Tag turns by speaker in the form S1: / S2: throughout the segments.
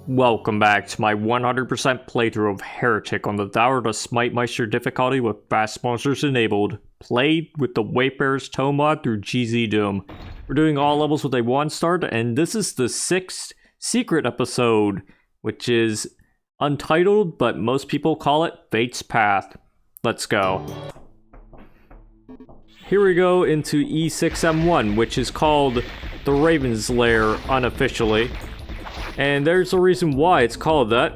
S1: Welcome back to my 100% playthrough of Heretic on the Tower of the Smite-Meister difficulty with fast monsters enabled. Played with the Wayfarer's Tome mod through GZDoom. We're doing all levels with a 1-star, and this is the 6th secret episode, which is untitled, but most people call it Fate's Path. Let's go. Here we go into E6M1, which is called the Raven's Lair unofficially. And there's a reason why it's called that.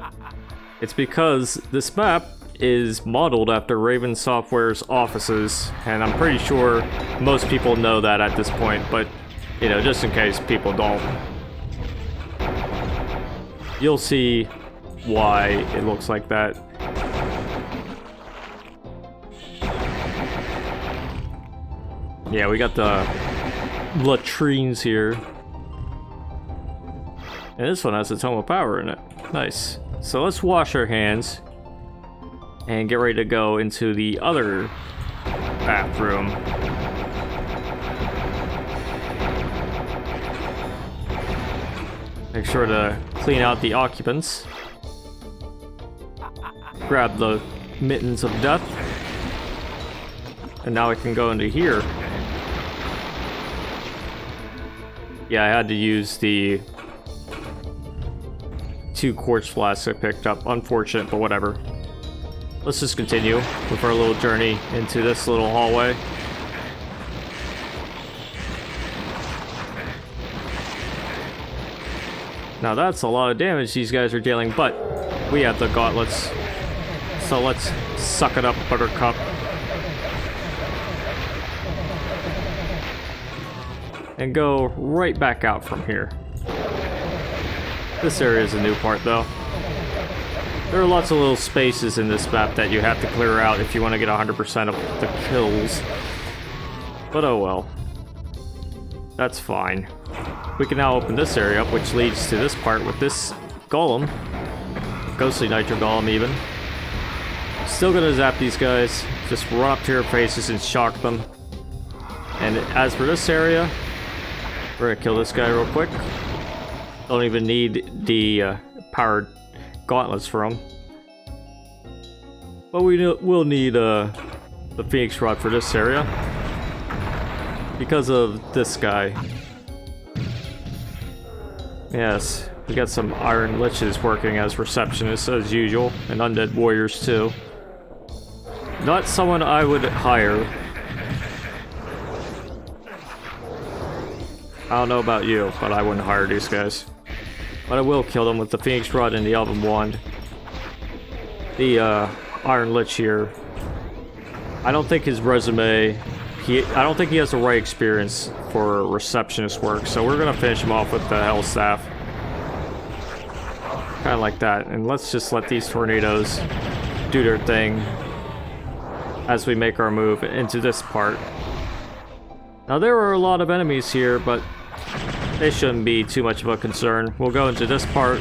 S1: It's because this map is modeled after Raven Software's offices, and I'm pretty sure most people know that at this point, but, you know, just in case people don't. You'll see why it looks like that. Yeah, we got the latrines here. And this one has a Tome of Power in it. Nice. So let's wash our hands and get ready to go into the other bathroom. Make sure to clean out the occupants. Grab the mittens of death. And now we can go into here. Yeah, I had to use the 2 quartz flasks I picked up. Unfortunate, but whatever. Let's just continue with our little journey into this little hallway. Now that's a lot of damage these guys are dealing, but we have the gauntlets. So let's suck it up, Buttercup. And go right back out from here. This area is a new part, though. There are lots of little spaces in this map that you have to clear out if you want to get 100% of the kills. But oh well. That's fine. We can now open this area up, which leads to this part with this golem. Ghostly Nitro Golem, even. Still gonna zap these guys. Just run up to their faces and shock them. And as for this area, we're gonna kill this guy real quick. Don't even need the powered gauntlets for him. But we'll need the Phoenix Rod for this area. Because of this guy. Yes, we got some Iron Liches working as receptionists as usual. And Undead Warriors too. Not someone I would hire. I don't know about you, but I wouldn't hire these guys. But I will kill them with the Phoenix Rod and the Elven Wand. The Iron Lich here, I don't think his resume, I don't think he has the right experience for receptionist work, so we're gonna finish him off with the Hell Staff. Kinda like that, and let's just let these tornadoes do their thing as we make our move into this part. Now there are a lot of enemies here, but they shouldn't be too much of a concern. We'll go into this part,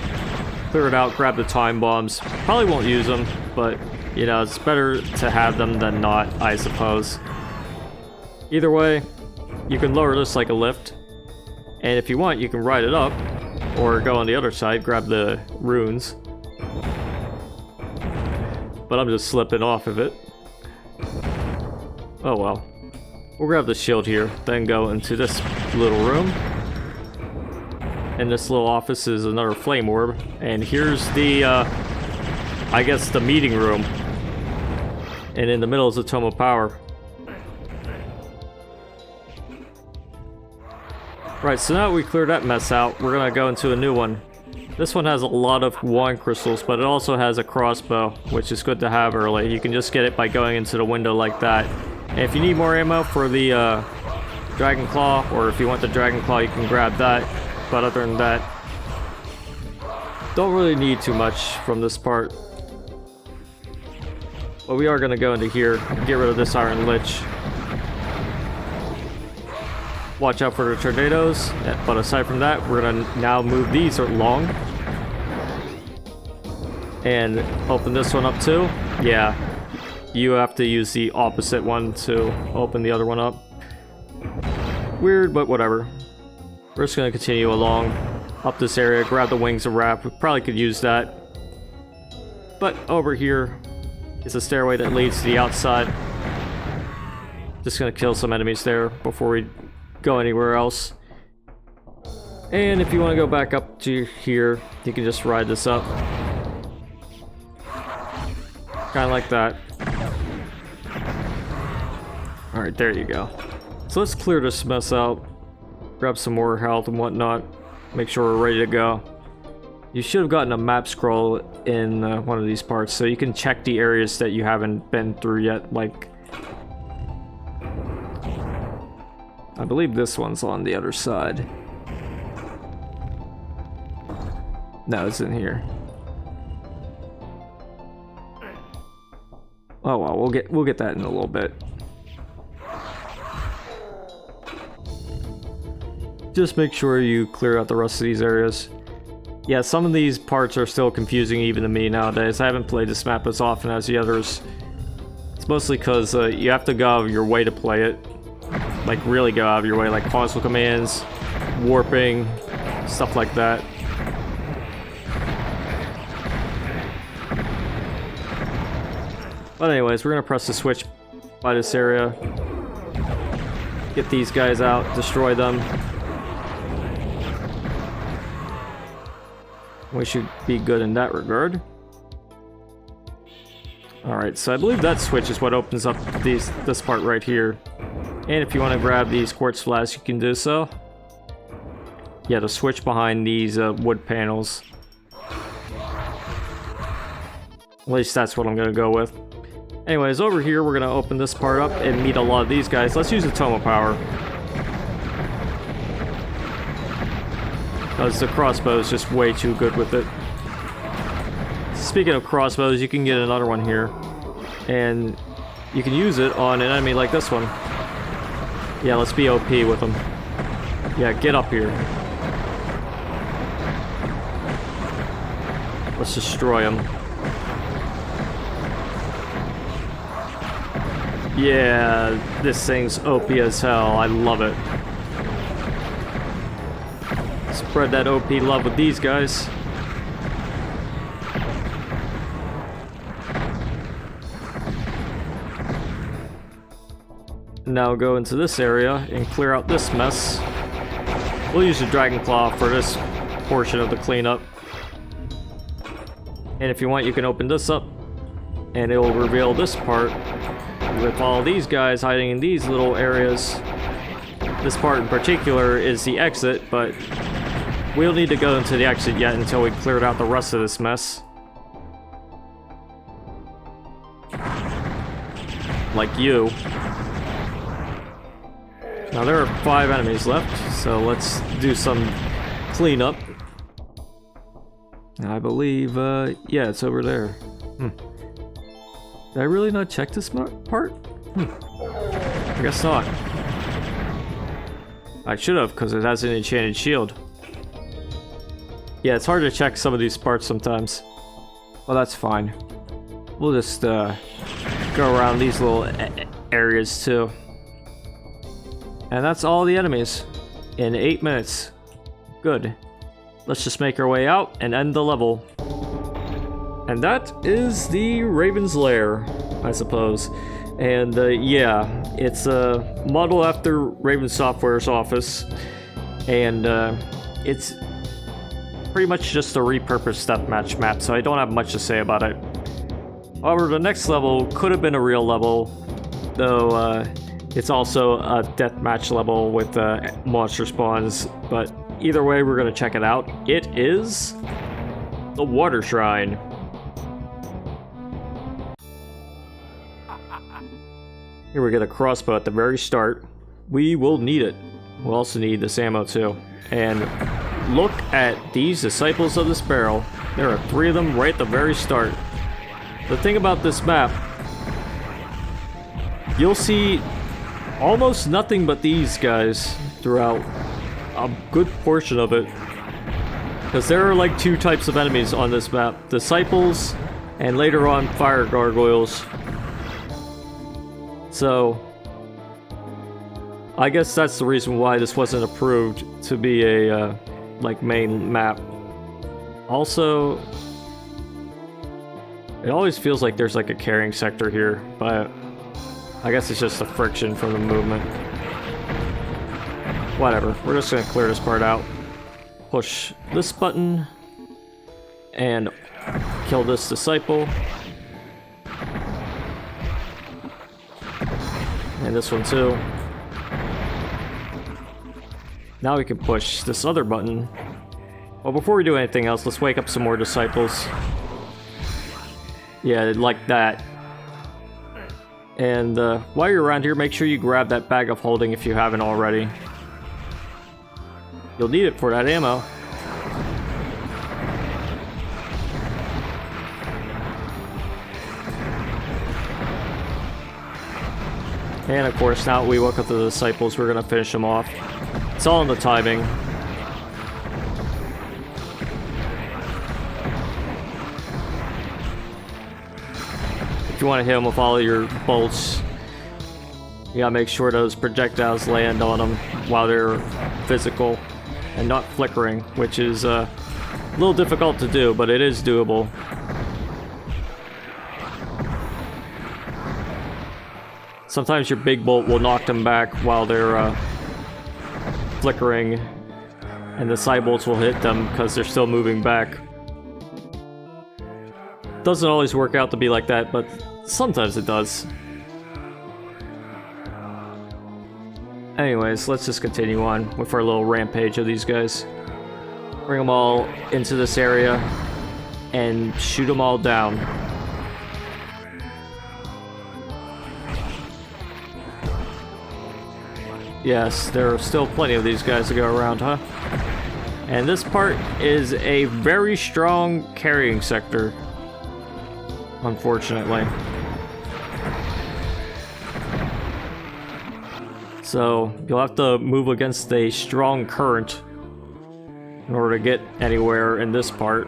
S1: clear it out, grab the time bombs. Probably won't use them, but you know, it's better to have them than not, I suppose. Either way, you can lower this like a lift, and if you want, you can ride it up, or go on the other side, grab the runes. But I'm just slipping off of it. Oh well. We'll grab the shield here, then go into this little room. And this little office is another flame orb. And here's the, I guess the meeting room. And in the middle is the Tome of Power. Right, so now that we cleared that mess out, we're gonna go into a new one. This one has a lot of wand crystals, but it also has a crossbow, which is good to have early. You can just get it by going into the window like that. And if you need more ammo for the Dragon Claw, or if you want the Dragon Claw, you can grab that. But other than that, don't really need too much from this part. But we are going to go into here and get rid of this Iron Lich. Watch out for the tornadoes, but aside from that, we're going to now move these along. And open this one up too. Yeah, you have to use the opposite one to open the other one up. Weird, but whatever. We're just going to continue along up this area, grab the wings of wrath. We probably could use that. But over here is a stairway that leads to the outside. Just gonna kill some enemies there before we go anywhere else. And if you want to go back up to here, you can just ride this up. Kind of like that. Alright, there you go. So let's clear this mess out. Grab some more health and whatnot. Make sure we're ready to go. You should have gotten a map scroll in one of these parts, so you can check the areas that you haven't been through yet, like... I believe this one's on the other side. No, it's in here. Oh well, we'll get that in a little bit. Just make sure you clear out the rest of these areas. Yeah, some of these parts are still confusing even to me nowadays. I haven't played this map as often as the others. It's mostly because you have to go out of your way to play it. Like, really go out of your way, like console commands, warping, stuff like that. But anyways, we're gonna press the switch by this area. Get these guys out, destroy them. We should be good in that regard. Alright, so I believe that switch is what opens up this part right here. And if you want to grab these quartz flasks, you can do so. Yeah, the switch behind these wood panels. At least that's what I'm going to go with. Anyways, over here we're going to open this part up and meet a lot of these guys. Let's use the Tome power. Because the crossbow is just way too good with it. Speaking of crossbows, you can get another one here. And you can use it on an enemy like this one. Yeah, let's be OP with them. Yeah, get up here. Let's destroy them. Yeah, this thing's OP as hell. I love it. Spread that OP love with these guys. Now go into this area and clear out this mess. We'll use the Dragon Claw for this portion of the cleanup. And if you want, you can open this up and it will reveal this part with all these guys hiding in these little areas. This part in particular is the exit, but we don't need to go into the exit yet until we cleared out the rest of this mess. Like you. Now there are 5 enemies left, so let's do some cleanup. I believe, yeah, it's over there. Did I really not check this part? I guess not. I should have, because it has an enchanted shield. Yeah, it's hard to check some of these parts sometimes. Well, that's fine. We'll just go around these little areas too. And that's all the enemies in 8 minutes. Good. Let's just make our way out and end the level. And that is the Raven's Lair, I suppose. And yeah, it's modeled after Raven Software's office. And it's pretty much just a repurposed deathmatch map, so I don't have much to say about it. However, the next level could have been a real level, though it's also a deathmatch level with monster spawns. But either way, we're going to check it out. It is the Water Shrine. Here we get a crossbow at the very start. We will need it. We'll also need this ammo too. And look at these Disciples of the Sparrow. There are 3 of them right at the very start. The thing about this map, you'll see almost nothing but these guys throughout a good portion of it. Because there are like 2 types of enemies on this map. Disciples, and later on fire gargoyles. So I guess that's the reason why this wasn't approved to be a like main map. Also, it always feels like there's like a carrying sector here, but I guess it's just the friction from the movement. Whatever, we're just gonna clear this part out. Push this button and kill this disciple. And this one too. Now we can push this other button. Well, before we do anything else, let's wake up some more disciples. Yeah, like that. And while you're around here, make sure you grab that bag of holding if you haven't already. You'll need it for that ammo. And of course, now we woke up the disciples, we're gonna finish them off. It's all in the timing. If you want to hit them with all of your bolts, you gotta make sure those projectiles land on them while they're physical and not flickering, which is a little difficult to do, but it is doable. Sometimes your big bolt will knock them back while they're flickering, and the side bolts will hit them because they're still moving back. Doesn't always work out to be like that, but sometimes it does. Anyways, let's just continue on with our little rampage of these guys. Bring them all into this area and shoot them all down. Yes, there are still plenty of these guys to go around, huh? And this part is a very strong carrying sector, unfortunately. So you'll have to move against a strong current in order to get anywhere in this part.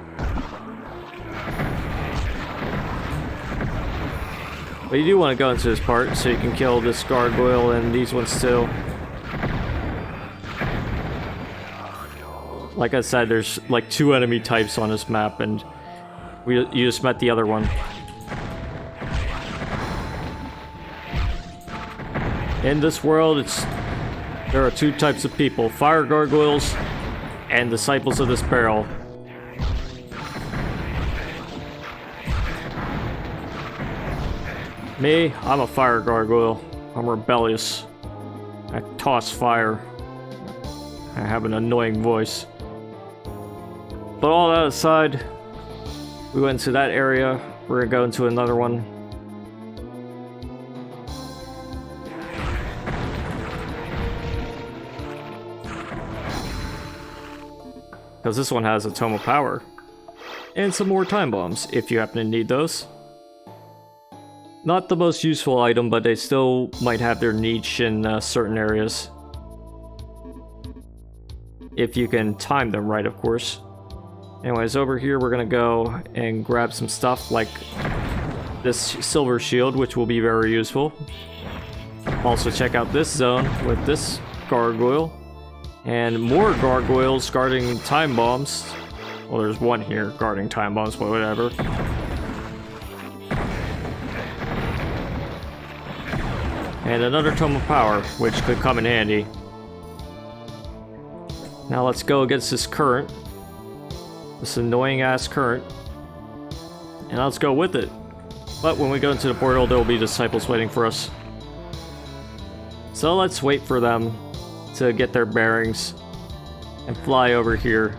S1: But you do want to go into this part so you can kill this gargoyle and these ones too. Like I said, there's like 2 enemy types on this map, and you just met the other one. In this world, there are 2 types of people: fire gargoyles and disciples of this barrel. Me, I'm a fire gargoyle. I'm rebellious. I toss fire. I have an annoying voice. But all that aside, we went into that area. We're gonna go into another one. Because this one has a Tome of Power. And some more time bombs, if you happen to need those. Not the most useful item, but they still might have their niche in certain areas. If you can time them right, of course. Anyways, over here we're gonna go and grab some stuff like this silver shield, which will be very useful. Also check out this zone with this gargoyle. And more gargoyles guarding time bombs. Well, there's one here guarding time bombs, but whatever. And another Tome of Power, which could come in handy. Now let's go against this current. This annoying ass current. And let's go with it. But when we go into the portal, there will be disciples waiting for us. So let's wait for them to get their bearings and fly over here.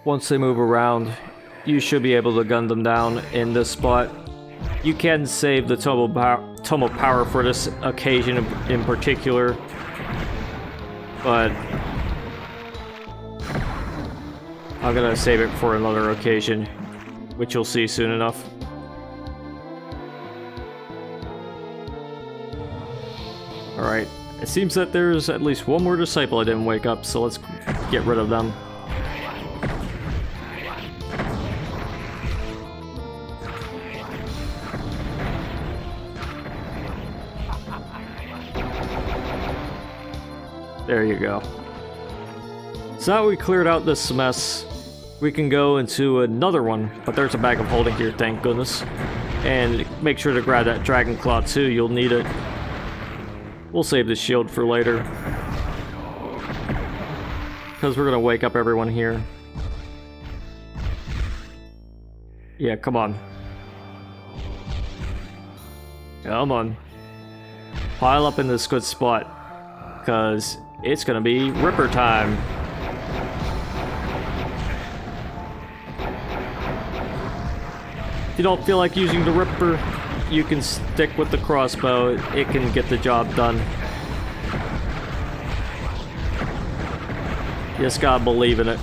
S1: Once they move around, you should be able to gun them down in this spot. You can save the Tome of Power for this occasion in particular, but I'm gonna save it for another occasion, which you'll see soon enough. Alright, it seems that there's at least one more disciple I didn't wake up, so let's get rid of them. There you go. So now we cleared out this mess, we can go into another one, but there's a bag of holding here, thank goodness. And make sure to grab that dragon claw too, you'll need it. We'll save the shield for later, because we're gonna wake up everyone here. Yeah, come on. Come on. Pile up in this good spot, because it's gonna be Ripper time. If you don't feel like using the Ripper, you can stick with the crossbow. It can get the job done. You just gotta believe in it.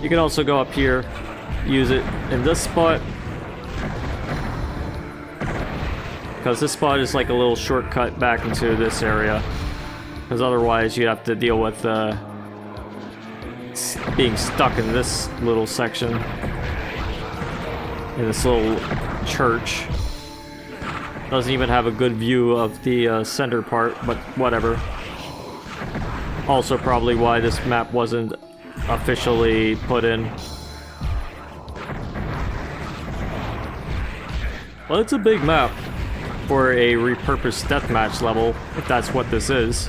S1: You can also go up here, use it in this spot, because this spot is like a little shortcut back into this area, because otherwise you have to deal with being stuck in this little section, in this little church. Doesn't even have a good view of the center part, but whatever. Also probably why this map wasn't officially put in. Well, it's a big map for a repurposed deathmatch level, if that's what this is.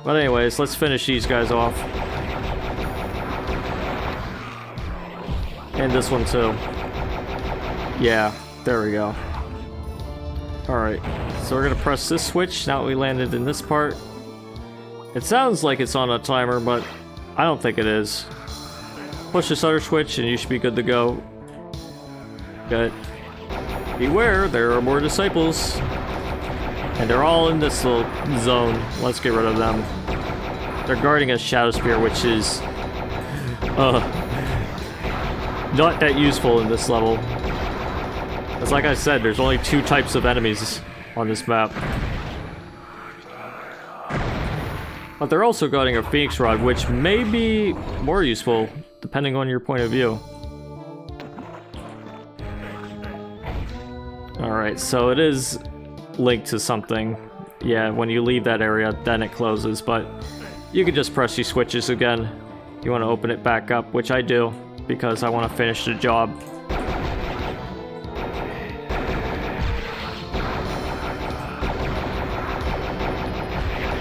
S1: But anyways, let's finish these guys off. And this one too. Yeah, there we go. Alright, so we're gonna press this switch now that we landed in this part. It sounds like it's on a timer, but I don't think it is. Push this other switch and you should be good to go. Good. Beware, there are more disciples. And they're all in this little zone. Let's get rid of them. They're guarding a Shadow Spear, which is not that useful in this level. Because like I said, there's only 2 types of enemies on this map. But they're also guarding a Phoenix Rod, which may be more useful, depending on your point of view. Alright, so it is linked to something. Yeah, when you leave that area, then it closes, but you can just press these switches again. You want to open it back up, which I do, because I want to finish the job.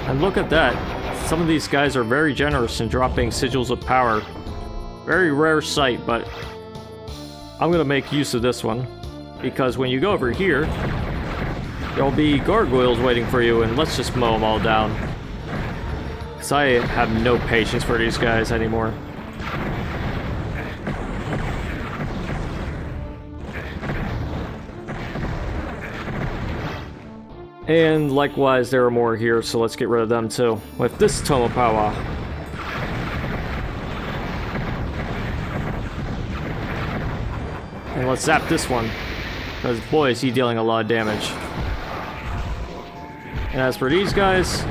S1: And look at that. Some of these guys are very generous in dropping sigils of power. Very rare sight, but I'm gonna make use of this one. Because when you go over here, there'll be gargoyles waiting for you, and let's just mow them all down. Because I have no patience for these guys anymore. And likewise, there are more here, so let's get rid of them too. With this Tome of pwad. And let's zap this one, because boy is he dealing a lot of damage. And as for these guys,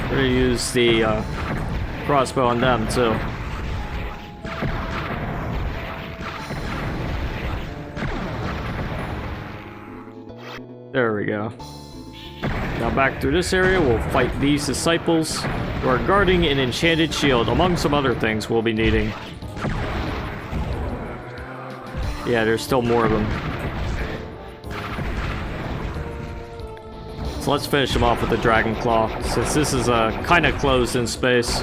S1: we're gonna use the crossbow on them too. There we go. Now back through this area, we'll fight these disciples who are guarding an enchanted shield, among some other things we'll be needing. Yeah, there's still more of them. So let's finish them off with the Dragon Claw, since this is kind of closed in space.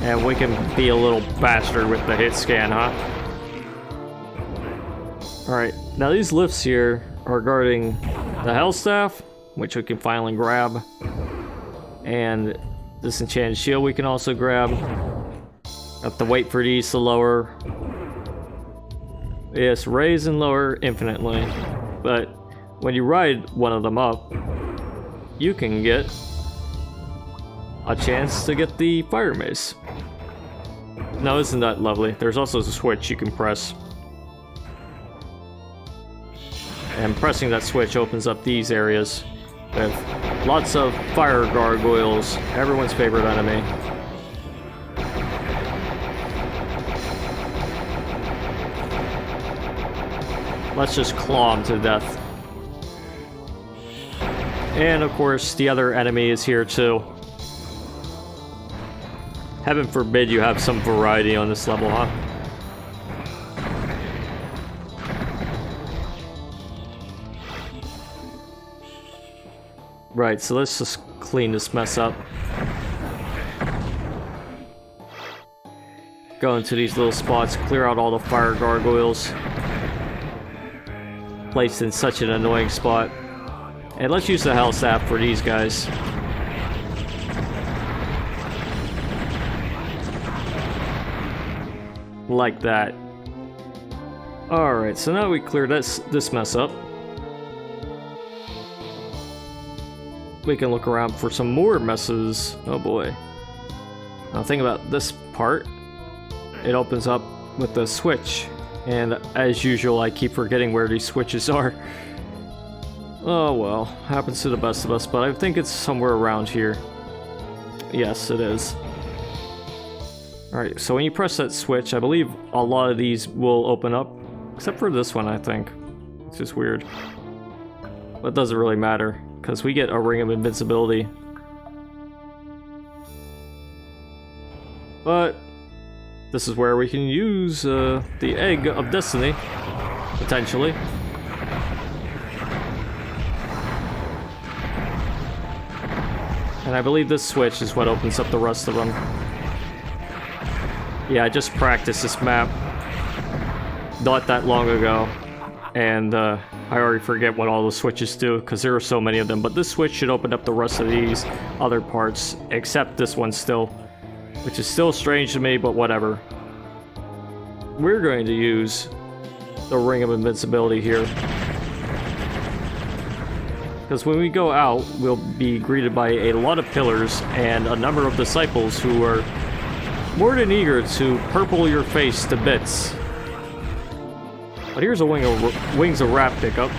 S1: And we can be a little bastard with the hit scan, huh? Alright, now these lifts here are guarding the Hell Staff, which we can finally grab. And this enchanted shield we can also grab. Have to wait for these to lower. Yes, raise and lower infinitely. But when you ride one of them up, you can get a chance to get the Fire Mace. Now isn't that lovely? There's also a switch you can press. And pressing that switch opens up these areas with lots of fire gargoyles, everyone's favorite enemy. Let's just claw him to death. And of course, the other enemy is here too. Heaven forbid you have some variety on this level, huh? Right, so let's just clean this mess up. Go into these little spots, clear out all the fire gargoyles. Placed in such an annoying spot. And let's use the health staff for these guys. Like that. Alright, so now we clear this mess up. We can look around for some more messes. Oh boy. Now think about this part. It opens up with the switch. And as usual, I keep forgetting where these switches are. Oh well, happens to the best of us, but I think it's somewhere around here. Yes, it is. Alright, so when you press that switch, I believe a lot of these will open up. Except for this one, I think. It's just weird. But it doesn't really matter, because we get a ring of invincibility. But this is where we can use the Egg of Destiny, potentially. And I believe this switch is what opens up the rest of them. Yeah, I just practiced this map not that long ago, and I already forget what all the switches do, because there are so many of them, but this switch should open up the rest of these other parts, except this one still, which is still strange to me, but whatever. We're going to use the Ring of Invincibility here, because when we go out, we'll be greeted by a lot of pillars and a number of disciples who are more than eager to purple your face to bits. But here's a Wings of Wrath pickup.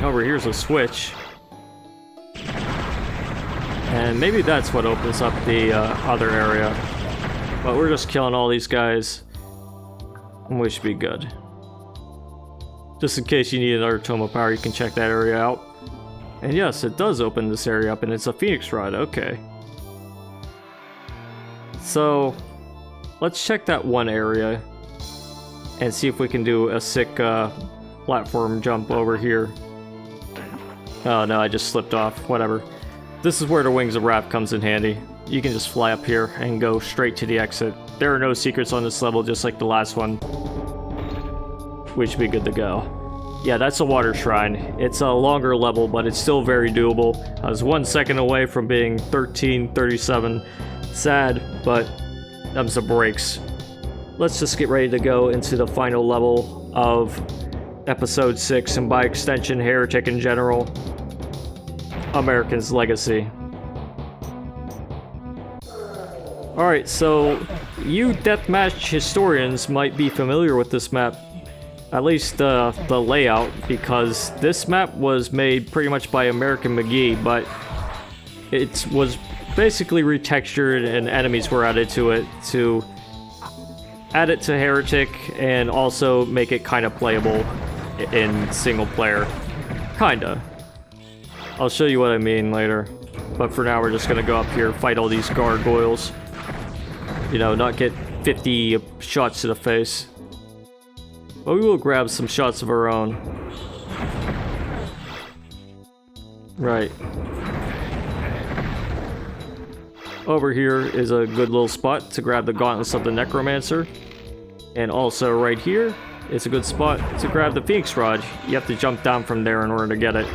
S1: Over here's a switch. And maybe that's what opens up the other area. But we're just killing all these guys. And we should be good. Just in case you need another Tome of Power, you can check that area out. And yes, it does open this area up, and it's a Phoenix Rod, okay. So, let's check that one area and see if we can do a sick platform jump over here. Oh no, I just slipped off, whatever. This is where the Wings of Wrath comes in handy. You can just fly up here and go straight to the exit. There are no secrets on this level, just like the last one. We should be good to go. Yeah, that's a water shrine. It's a longer level, but it's still very doable. I was 1 second away from being 1337. Sad, but them's the breaks. Let's just get ready to go into the final level of Episode 6, and by extension, Heretic in general. American's Legacy. Alright, so you deathmatch historians might be familiar with this map. At least the layout, because this map was made pretty much by American McGee, but it was basically retextured and enemies were added to it to add it to Heretic and also make it kind of playable in single player. Kinda. I'll show you what I mean later. But for now, we're just gonna go up here, fight all these gargoyles. You know, not get 50 shots to the face. But we will grab some shots of our own. Right. Over here is a good little spot to grab the Gauntlets of the Necromancer. And also right here is a good spot to grab the Phoenix Rod. You have to jump down from there in order to get it.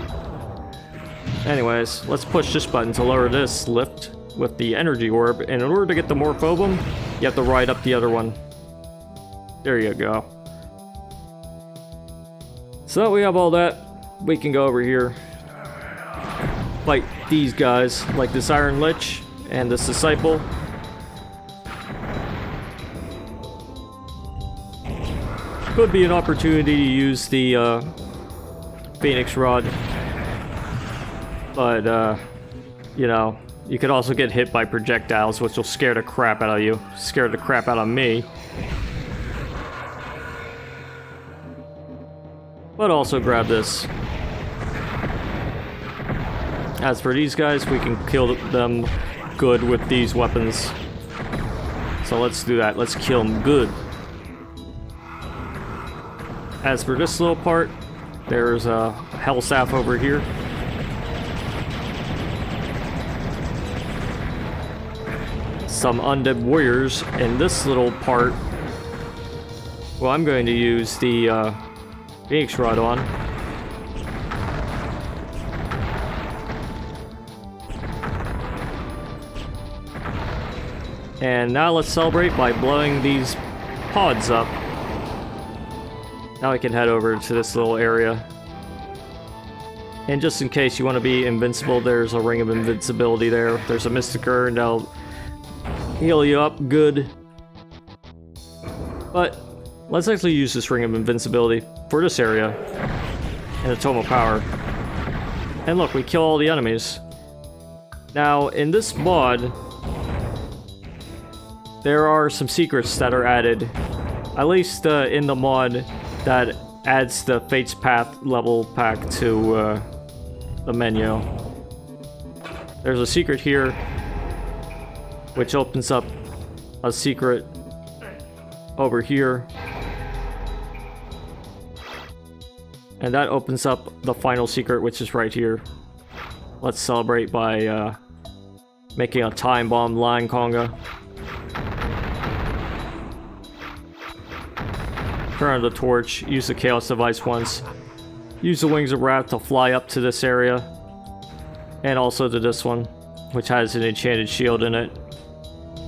S1: Anyways, let's push this button to lower this lift with the energy orb. And in order to get the Morphobum, you have to ride up the other one. There you go. So that we have all that, we can go over here, fight these guys, like this Iron Lich and this Disciple. Could be an opportunity to use the Phoenix Rod, but you know, you could also get hit by projectiles, which will scare the crap out of you, scare the crap out of me. but also grab this. As for these guys, we can kill them good with these weapons. So let's do that. Let's kill them good. As for this little part, there's a hell staff over here. Some undead warriors in this little part. Well, I'm going to use the Phoenix Rod on. And now let's celebrate by blowing these pods up. Now we can head over to this little area. And just in case you want to be invincible, there's a ring of invincibility there. There's a Mystic Urn that'll heal you up good. But let's actually use this ring of invincibility for this area. And a Tome of Power. And look, we kill all the enemies. Now, in this mod, there are some secrets that are added. At least in the mod that adds the Fate's Path level pack to the menu. There's a secret here, which opens up a secret over here. And that opens up the final secret, which is right here. Let's celebrate by making a time bomb line conga. Turn on the torch, use the Chaos Device once. Use the Wings of Wrath to fly up to this area. And also to this one, which has an enchanted shield in it.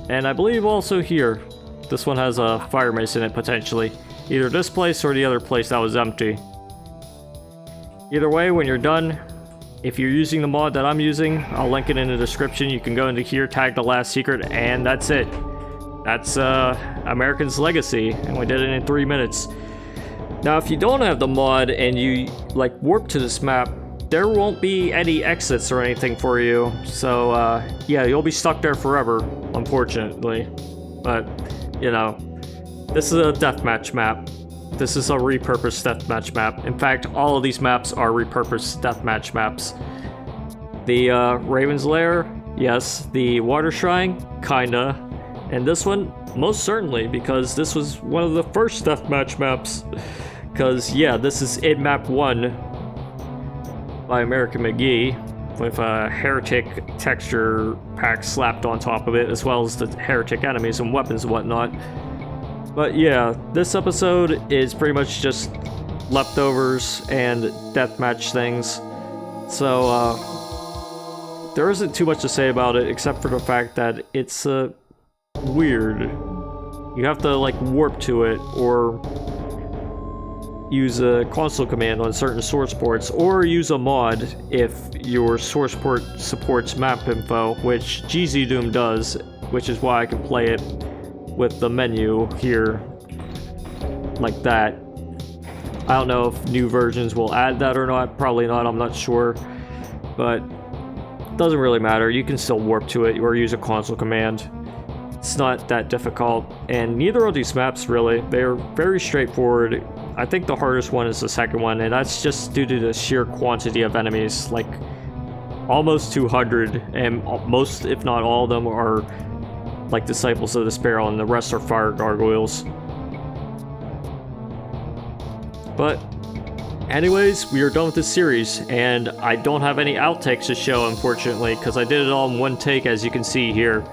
S1: And I believe also here, this one has a Fire Mace in it potentially. Either this place or the other place that was empty. Either way, when you're done, if you're using the mod that I'm using, I'll link it in the description. You can go into here, tag the last secret, and that's it. That's American's Legacy, and we did it in 3 minutes. Now, if you don't have the mod and you like warp to this map, there won't be any exits or anything for you. So yeah, you'll be stuck there forever, unfortunately. But you know, this is a deathmatch map. This is a repurposed deathmatch map. In fact, all of these maps are repurposed deathmatch maps. The Raven's Lair, yes. The Water Shrine, kinda. And this one, most certainly, because this was one of the first deathmatch maps. Because, yeah, this is in map 1 by American McGee, with a Heretic texture pack slapped on top of it, as well as the Heretic enemies and weapons and whatnot. But yeah, this episode is pretty much just leftovers and deathmatch things. So, there isn't too much to say about it, except for the fact that it's weird. You have to like warp to it or use a console command on certain source ports, or use a mod if your source port supports map info, which GZDoom does, which is why I can play it with the menu here like that. I don't know if new versions will add that or not. Probably not, I'm not sure, but it doesn't really matter. You can still warp to it or use a console command. It's not that difficult, and neither of these maps really. They're very straightforward. I think the hardest one is the second one, and that's just due to the sheer quantity of enemies, like almost 200, and most, if not all of them, are like Disciples of the Sparrow, and the rest are fire gargoyles. But anyways, we are done with this series, and I don't have any outtakes to show, unfortunately, because I did it all in one take, as you can see here.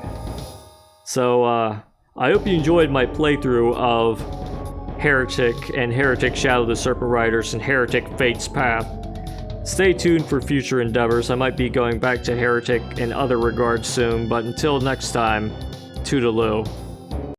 S1: So, I hope you enjoyed my playthrough of Heretic and Heretic Shadow of the Serpent Riders and Heretic Fate's Path. Stay tuned for future endeavors. I might be going back to Heretic in other regards soon, but until next time, toodaloo.